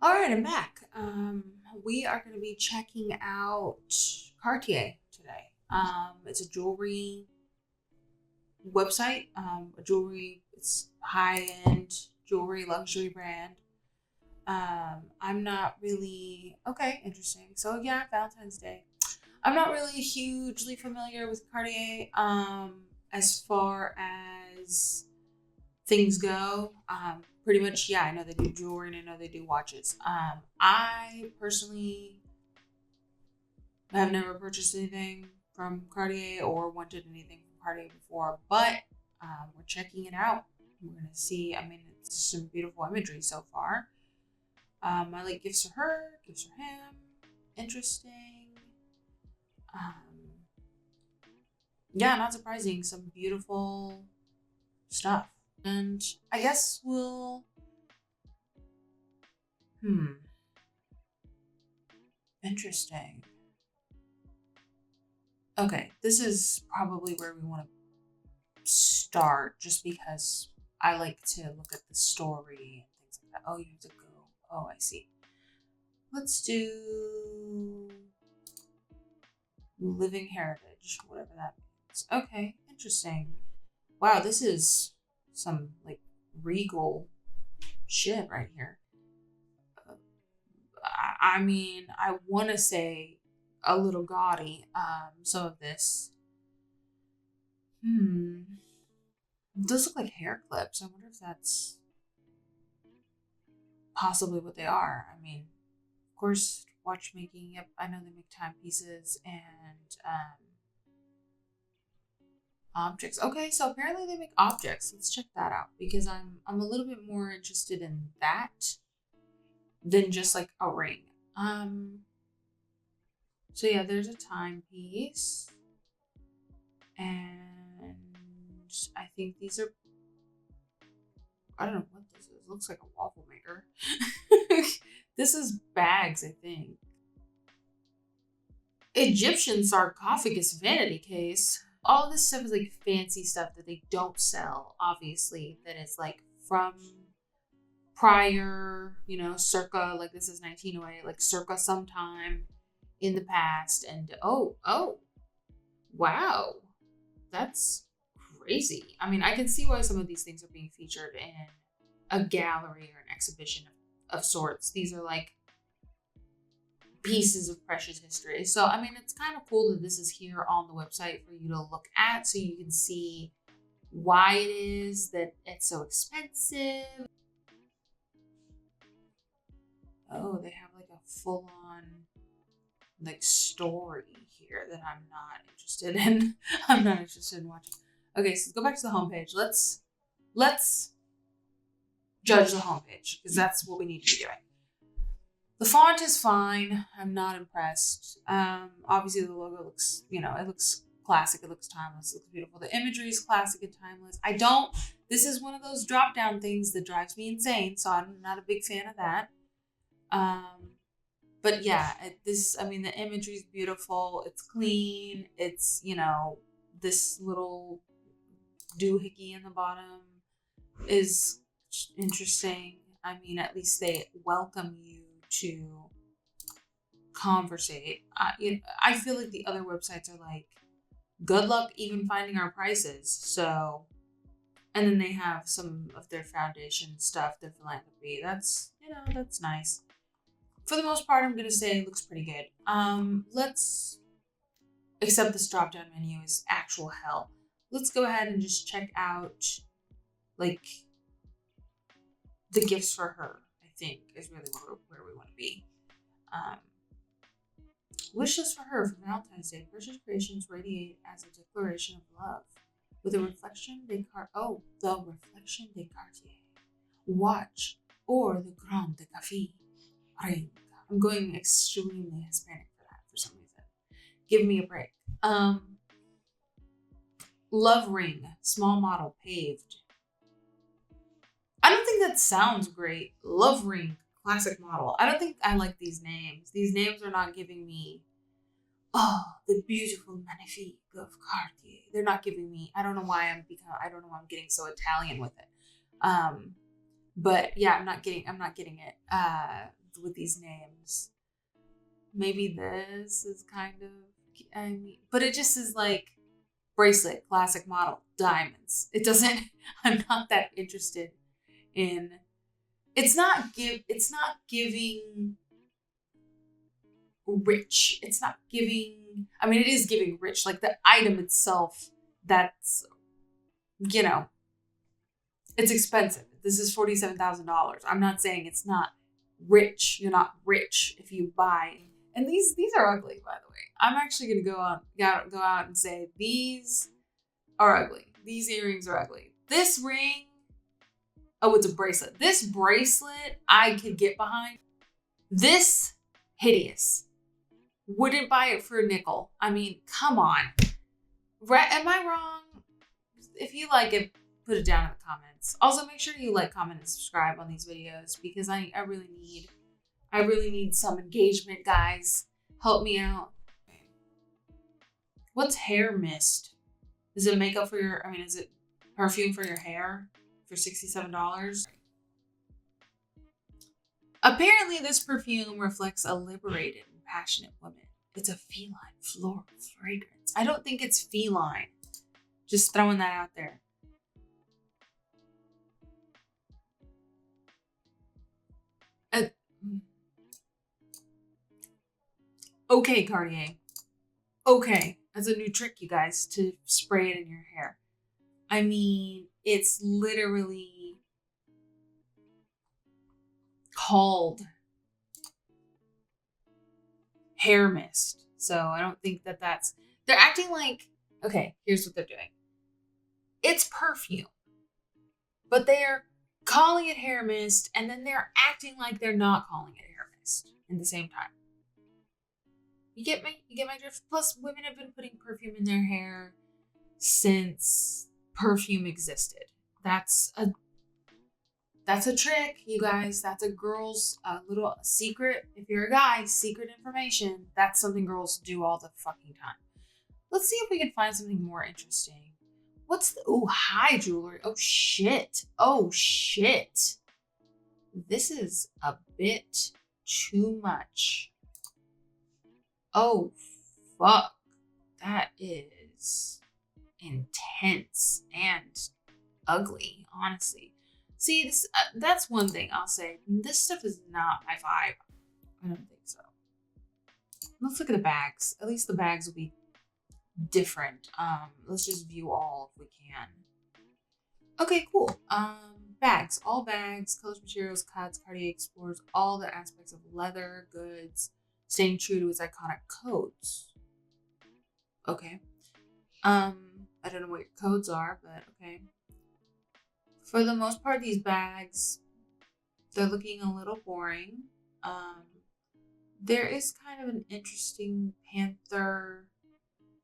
All right, I'm back. We are going to be checking out Cartier today. It's a jewelry website. It's high end jewelry, luxury brand. I'm not really okay. Interesting. So yeah, Valentine's Day. I'm not really hugely familiar with Cartier. As far as things go, pretty much, yeah, I know they do jewelry and I know they do watches. I personally have never purchased anything from Cartier or wanted anything from Cartier before, but we're checking it out. We're gonna see. I mean, it's some beautiful imagery so far. I like gifts for her, gifts for him. Interesting. Um, yeah, not surprising. Some beautiful stuff. And I guess we'll. Interesting. Okay, this is probably where we want to start just because I like to look at the story and things like that. Oh, you have to go. Oh, I see. Let's do living heritage, whatever that means. Okay, interesting. Wow, this is some like regal shit right here. I mean, I want to say a little gaudy. Some of this. Those look like hair clips. I wonder if that's possibly what they are. I mean, of course, watchmaking. Yep, I know they make timepieces and objects. Okay, so apparently they make objects. Let's check that out because I'm a little bit more interested in that than just like a ring. Um, so yeah, there's a timepiece, and I think these are. I don't know what this is. It looks like a waffle maker. This is bags, I think. Egyptian sarcophagus vanity case. All this stuff is like fancy stuff that they don't sell, obviously, that is like from prior, circa, like this is 1908, like circa sometime in the past. And wow, that's crazy. I mean, I can see why some of these things are being featured in a gallery or an exhibition of sorts. These are like pieces of precious history. So, I mean, it's kind of cool that this is here on the website for you to look at so you can see why it is that it's so expensive. Oh, they have like a full on like story here that I'm not interested in. I'm not interested in watching. Okay, so let's go back to the homepage. Let's judge the homepage because that's what we need to be doing. The font is fine. I'm not impressed. Obviously the logo looks, it looks classic. It looks timeless. It looks beautiful. The imagery is classic and timeless. This is one of those drop down things that drives me insane. So I'm not a big fan of that. But yeah, the imagery is beautiful. It's clean. It's, this little doohickey in the bottom is interesting. I mean, at least they welcome you to conversate. I feel like the other websites are like, good luck even finding our prices. So, and then they have some of their foundation stuff, their philanthropy. That's nice. For the most part, I'm going to say it looks pretty good. Except this drop down menu is actual hell. Let's go ahead and just check out, like, the gifts for her, I think, is really where we want to be. Wish list for her for Valentine's Day. Precious creations radiate as a declaration of love. With a reflection de the reflection de Cartier. Watch or the Grand de Café ring. I'm going extremely Hispanic for that for some reason. Give me a break. Love ring, small model, paved. I don't think that sounds great. Love ring, classic model. I don't think I like these names. These names are not giving me, the beautiful magnifique of Cartier. They're not giving me. I don't know why I'm getting so Italian with it. But yeah, I'm not getting it. with these names. Maybe this is kind of, I mean, but it just is like bracelet, classic model, diamonds. It doesn't, I'm not that interested in, it's not giving rich. It's not giving, I mean, it is giving rich. Like the item itself, that's, you know, it's expensive. This is $47,000. I'm not saying it's not rich. You're not rich if you buy. And these are ugly, by the way. I'm actually gonna go out and say these are ugly. These earrings are ugly. This ring, oh, it's a bracelet. This bracelet I could get behind. This, hideous. Wouldn't buy it for a nickel. I mean, come on. Right? Am I wrong? If you like it, put it down in the comments. Also, make sure you like, comment, and subscribe on these videos because I really need some engagement, guys. Help me out. What's hair mist? Is it makeup for your, I mean, is it perfume for your hair for $67? Apparently, this perfume reflects a liberated and passionate woman. It's a feline floral fragrance. I don't think it's feline. Just throwing that out there. Okay, Cartier. Okay. That's a new trick, you guys, to spray it in your hair. I mean, it's literally called hair mist. So I don't think that's, they're acting like, okay, here's what they're doing. It's perfume, but they are calling it hair mist, and then they're acting like they're not calling it hair mist in the same time. You get my drift? Plus, women have been putting perfume in their hair since perfume existed. That's a trick, you guys. That's a girl's little secret. If you're a guy, secret information. That's something girls do all the fucking time. Let's see if we can find something more interesting. What's the, oh, high jewelry. Oh, shit. Oh, shit. This is a bit too much. Oh, fuck. That is intense and ugly, honestly. See, this that's one thing I'll say. This stuff is not my vibe. I don't think so. Let's look at the bags. At least the bags will be different. Let's just view all if we can. Okay, cool. Bags. All bags, colors, materials, cuts, Cartier explores all the aspects of leather, goods, staying true to its iconic codes. Okay. I don't know what your codes are, but okay. For the most part, these bags, they're looking a little boring. There is kind of an interesting panther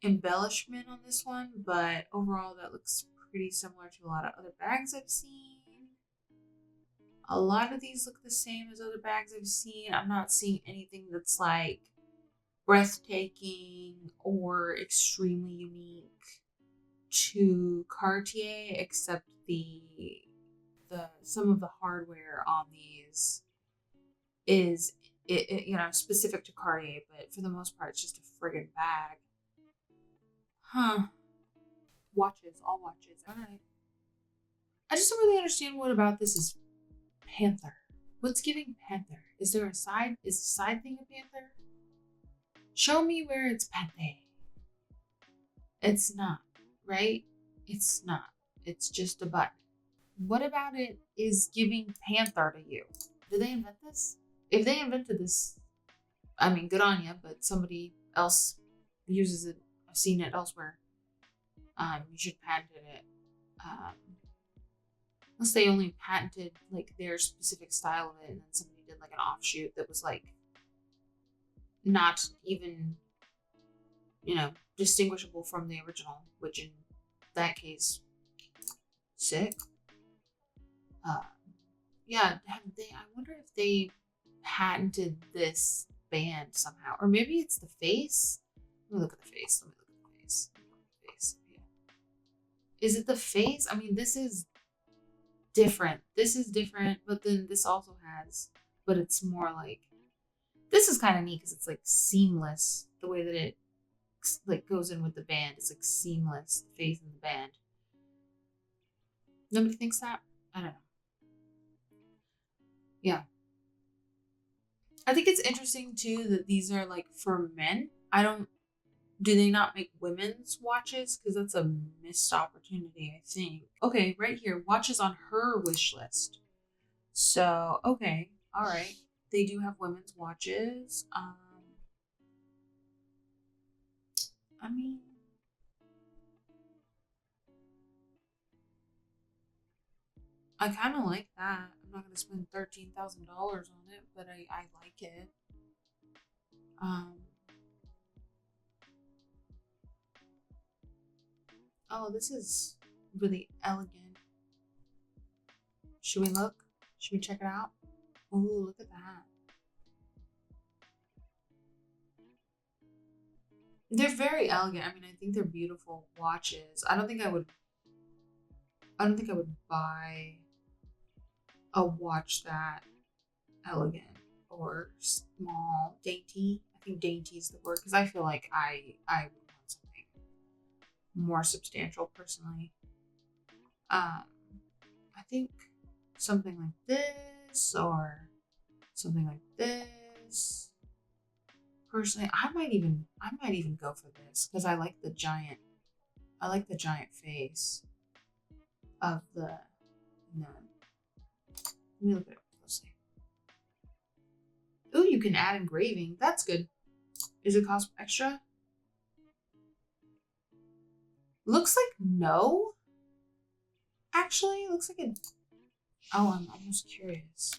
embellishment on this one, but overall that looks pretty similar to a lot of other bags I've seen. A lot of these look the same as other bags I've seen. I'm not seeing anything that's like breathtaking or extremely unique to Cartier, except the some of the hardware on these is it you know, specific to Cartier, but for the most part it's just a friggin' bag. Huh. Watches, all watches. Alright. I just don't really understand what about this is panther. What's giving panther? Is there a side? Is the side thing a panther? Show me where it's panther. It's not, right? It's not. It's just a button. What about it is giving panther to you? Did they invent this? If they invented this, I mean, good on you, but somebody else uses it. I've seen it elsewhere. You should patent it. Unless they only patented like their specific style of it, and then somebody did like an offshoot that was like not even, you know, distinguishable from the original, which in that case, sick. Yeah, I wonder if they patented this band somehow, or maybe it's the face. Let me look at the face. Yeah. Is it the face? I mean, this is different. This is different, but then this also has but it's more like, this is kind of neat because it's like seamless. The way that it like goes in with the band, it's like seamless. The face in the band. Nobody thinks that. I don't know. Yeah, I think it's interesting too that these are like for men. I don't. Do they not make women's watches? Because that's a missed opportunity, I think. Okay, right here, watches on her wish list. So, okay, all right. They do have women's watches. I mean, I kind of like that. I'm not gonna spend $13,000 on it, but I like it. Um, oh, this is really elegant. Should we look? Should we check it out? Ooh, look at that. They're very elegant. I mean, I think they're beautiful watches. I don't think I would buy a watch that elegant or small, dainty. I think dainty is the word because I feel like I would want something more substantial personally. Um, I think something like this or something like this. Personally, I might even go for this because I like the giant face of the nun. Let me look at it closely. Ooh, you can add engraving. That's good. Is it cost extra? Looks like no. Actually, looks like it. Oh, I'm almost curious.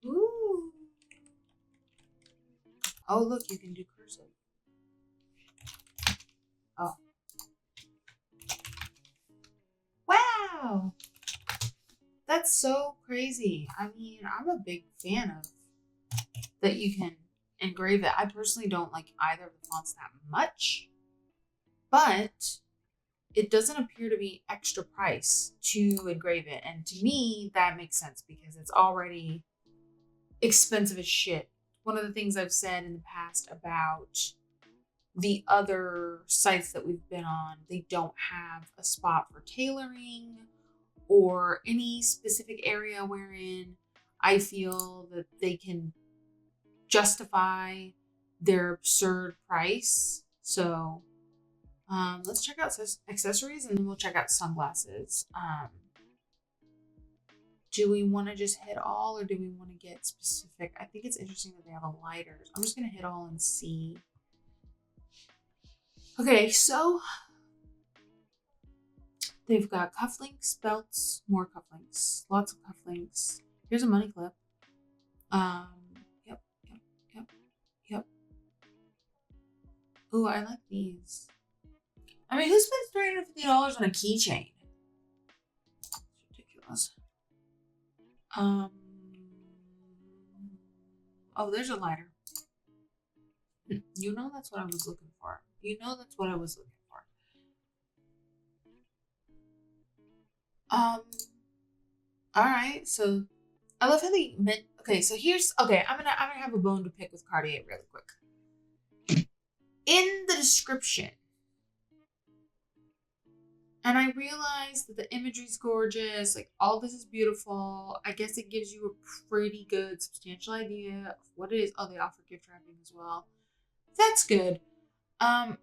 Ooh. Oh, look, you can do cursive. Oh. Wow. That's so crazy. I mean, I'm a big fan of that you can engrave it. I personally don't like either of the fonts that much, but it doesn't appear to be extra price to engrave it. And to me, that makes sense because it's already expensive as shit. One of the things I've said in the past about the other sites that we've been on, they don't have a spot for tailoring or any specific area wherein I feel that they can justify their absurd price. So let's check out accessories and then we'll check out sunglasses. Do we want to just hit all or do we want to get specific? I think it's interesting that they have a lighters. I'm just going to hit all and see. Okay, so they've got cufflinks, belts, more cufflinks, lots of cufflinks. Here's a money clip. Um, yep, yep, yep, yep. Ooh, I like these. I mean, who spends $350 on a keychain? It's ridiculous. Oh, there's a lighter. You know that's what I was looking for. You know that's what I was looking for. Um, all right. So I love how they meant. Okay, so here's okay. I'm gonna have a bone to pick with Cartier really quick. In the description, and I realized that the imagery's gorgeous. Like all this is beautiful. I guess it gives you a pretty good, substantial idea of what it is. Oh, they offer gift wrapping as well. That's good. Um.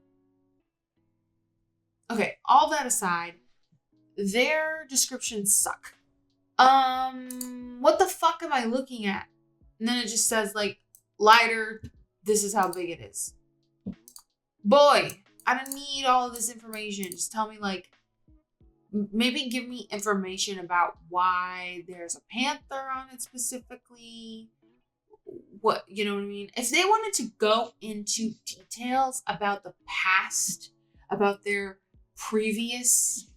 Okay. All that aside, their descriptions suck. What the fuck am I looking at? And then it just says like lighter. This is how big it is. Boy, I don't need all of this information. Just tell me like maybe give me information about why there's a panther on it specifically. What, you know what I mean? If they wanted to go into details about the past, about their previous,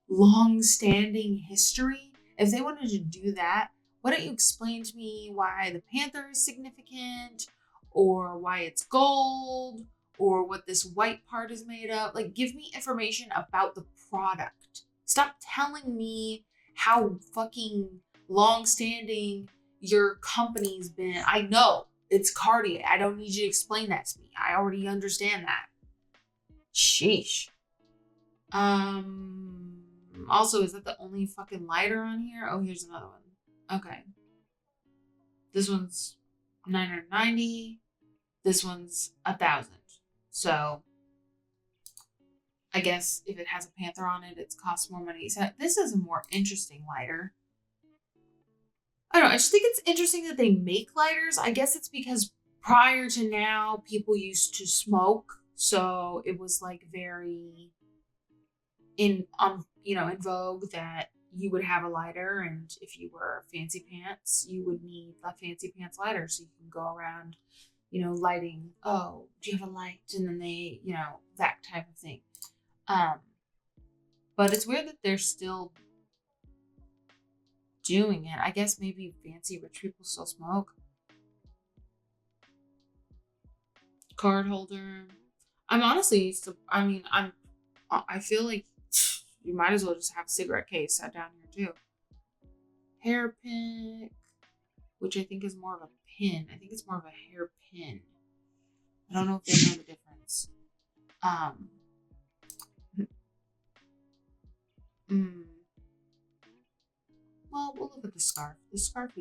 long-standing history, if they wanted to do that, why don't you explain to me why the panther is significant or why it's gold or what this white part is made of? Like, give me information about the product Stop telling me how fucking long-standing your company's been. I know it's Cartier. I don't need you to explain that to me. I already understand that. Sheesh. Also, is that the only fucking lighter on here? Oh, here's another one. Okay. This one's $990. This one's $1,000. So I guess if it has a panther on it, it costs more money. So this is a more interesting lighter. I don't know. I just think it's interesting that they make lighters. I guess it's because prior to now, people used to smoke. So it was like very in vogue that you would have a lighter, and if you were fancy pants, you would need a fancy pants lighter so you can go around, lighting. Oh, do you have a light? And then they, that type of thing. But it's weird that they're still doing it. I guess maybe fancy rich people still smoke. Card holder. I feel like you might as well just have a cigarette case set down here too. Hair pick, which I think is more of a pin. I think it's more of a hair pin. I don't know if they know the difference. Well, we'll look at the scarf. The scarf.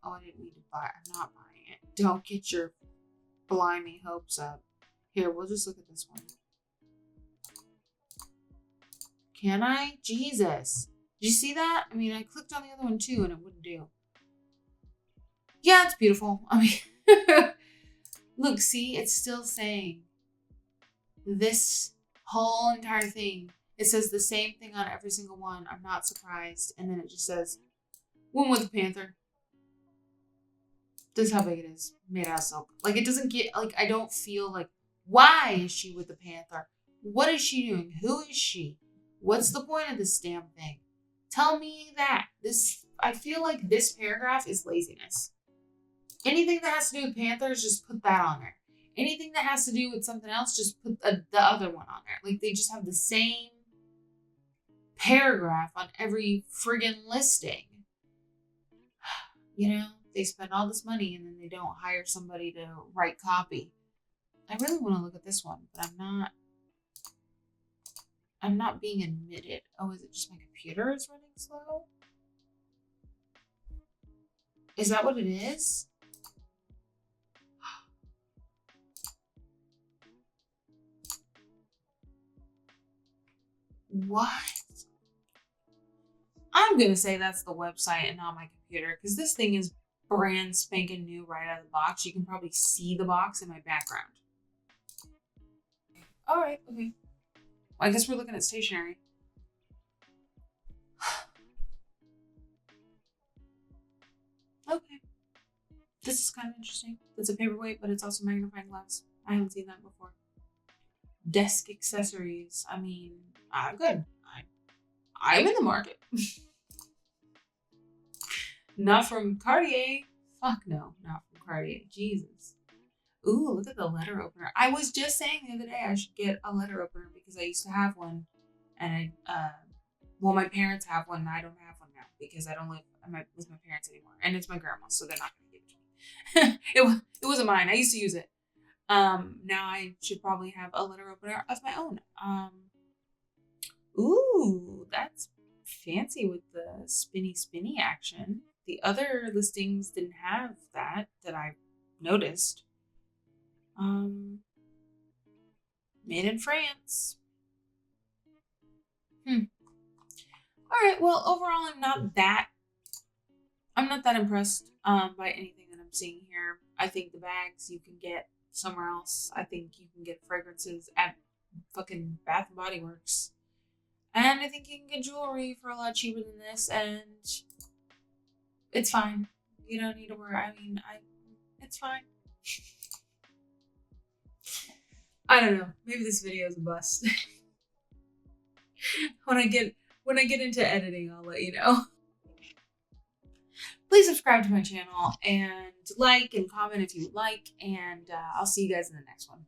Oh, I didn't mean to buy. I'm not buying it. Don't get your blimey hopes up. Here, we'll just look at this one. Can I? Jesus. Did you see that? I mean, I clicked on the other one too and it wouldn't do. Yeah, it's beautiful. I mean, look, see, it's still saying this whole entire thing. It says the same thing on every single one. I'm not surprised. And then it just says, one with a panther. This is how big it is. Made out of silk. Like, it doesn't get, like, I don't feel like, why is she with the panther? What is she doing? Who is she? What's the point of this damn thing? Tell me that. I feel like this paragraph is laziness. Anything that has to do with panthers, just put that on there. Anything that has to do with something else, just put the other one on there. Like, they just have the same paragraph on every friggin' listing. They spend all this money and then they don't hire somebody to write copy. I really want to look at this one, but I'm not being admitted. Oh, is it just my computer is running slow? Is that what it is? What? I'm going to say that's the website and not my computer, because this thing is brand spanking new right out of the box. You can probably see the box in my background. All right, okay. Well, I guess we're looking at stationery. Okay. This is kind of interesting. It's a paperweight, but it's also magnifying glass. I haven't seen that before. Desk accessories. I mean, good. I'm in the market. Not from Cartier. Fuck no, not from Cartier. Jesus. Ooh, look at the letter opener. I was just saying the other day I should get a letter opener because I used to have one, and my parents have one, and I don't have one now because I don't live with my parents anymore, and it's my grandma's, so they're not gonna give it to me. It wasn't mine. I used to use it. Now I should probably have a letter opener of my own. Ooh, that's fancy with the spinny action. The other listings didn't have that I noticed. Made in France. All right. Well, overall, I'm not that impressed by anything that I'm seeing here. I think the bags you can get somewhere else. I think you can get fragrances at fucking Bath and Body Works. And I think you can get jewelry for a lot cheaper than this, and it's fine. You don't need to worry. I mean, it's fine. I don't know. Maybe this video is a bust. When I get into editing, I'll let you know. Please subscribe to my channel and like and comment if you would like, and I'll see you guys in the next one.